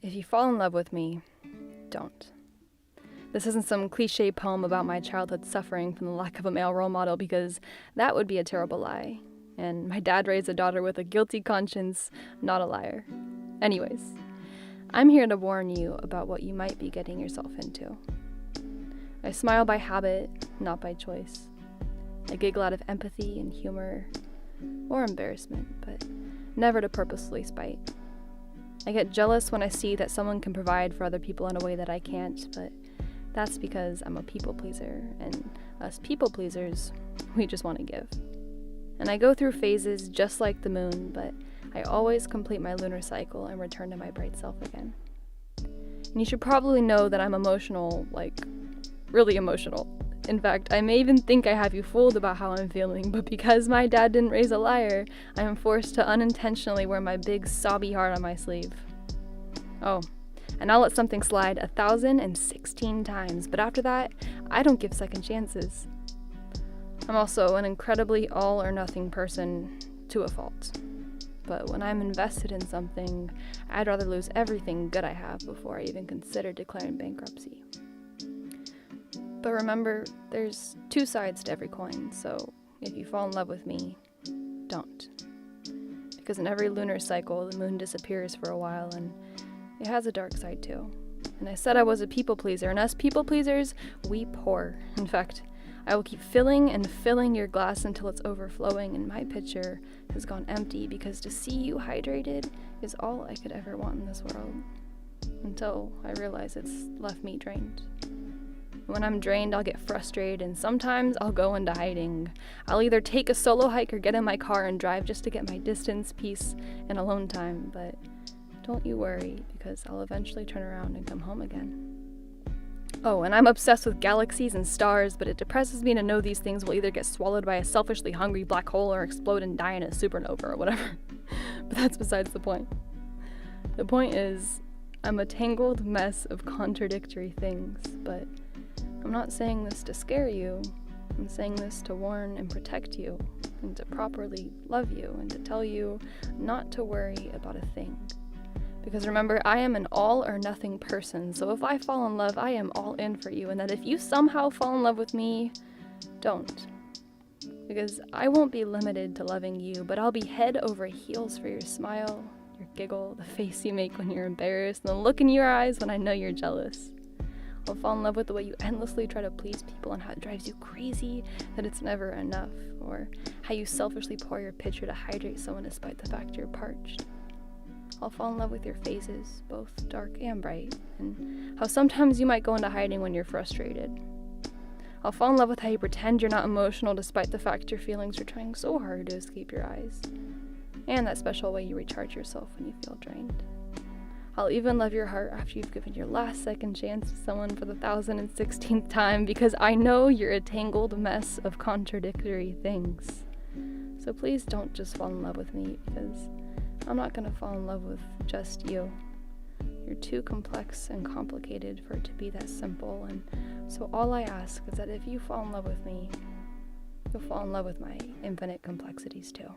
If you fall in love with me, don't. This isn't some cliche poem about my childhood suffering from the lack of a male role model, because that would be a terrible lie. And my dad raised a daughter with a guilty conscience, not a liar. Anyways, I'm here to warn you about what you might be getting yourself into. I smile by habit, not by choice. I giggle out of empathy and humor, or embarrassment, but never to purposefully spite. I get jealous when I see that someone can provide for other people in a way that I can't, but that's because I'm a people pleaser, and us people pleasers, we just want to give. And I go through phases just like the moon, but I always complete my lunar cycle and return to my bright self again. And you should probably know that I'm emotional, like, really emotional. In fact, I may even think I have you fooled about how I'm feeling, but because my dad didn't raise a liar, I am forced to unintentionally wear my big sobby heart on my sleeve. Oh, and I'll let something slide 1,016 times, but after that, I don't give second chances. I'm also an incredibly all-or-nothing person to a fault. But when I'm invested in something, I'd rather lose everything good I have before I even consider declaring bankruptcy. But remember, there's two sides to every coin, so if you fall in love with me, don't. Because in every lunar cycle, the moon disappears for a while, and it has a dark side too. And I said I was a people pleaser, and us people pleasers, we pour. In fact, I will keep filling and filling your glass until it's overflowing and my pitcher has gone empty, because to see you hydrated is all I could ever want in this world. Until I realize it's left me drained. When I'm drained, I'll get frustrated, and sometimes I'll go into hiding. I'll either take a solo hike or get in my car and drive just to get my distance, peace, and alone time, but don't you worry, because I'll eventually turn around and come home again. Oh, and I'm obsessed with galaxies and stars, but it depresses me to know these things will either get swallowed by a selfishly hungry black hole or explode and die in a supernova or whatever. But that's besides the point. The point is, I'm a tangled mess of contradictory things, but I'm not saying this to scare you. I'm saying this to warn and protect you, and to properly love you, and to tell you not to worry about a thing. Because remember, I am an all-or-nothing person, so if I fall in love, I am all in for you, and that if you somehow fall in love with me, don't. Because I won't be limited to loving you, but I'll be head over heels for your smile, your giggle, the face you make when you're embarrassed, and the look in your eyes when I know you're jealous. I'll fall in love with the way you endlessly try to please people and how it drives you crazy that it's never enough, or how you selfishly pour your pitcher to hydrate someone despite the fact you're parched. I'll fall in love with your phases, both dark and bright, and how sometimes you might go into hiding when you're frustrated. I'll fall in love with how you pretend you're not emotional despite the fact your feelings are trying so hard to escape your eyes, and that special way you recharge yourself when you feel drained. I'll even love your heart after you've given your last second chance to someone for the 1,016th time, because I know you're a tangled mess of contradictory things. So please don't just fall in love with me, because I'm not going to fall in love with just you. You're too complex and complicated for it to be that simple, and so all I ask is that if you fall in love with me, you'll fall in love with my infinite complexities too.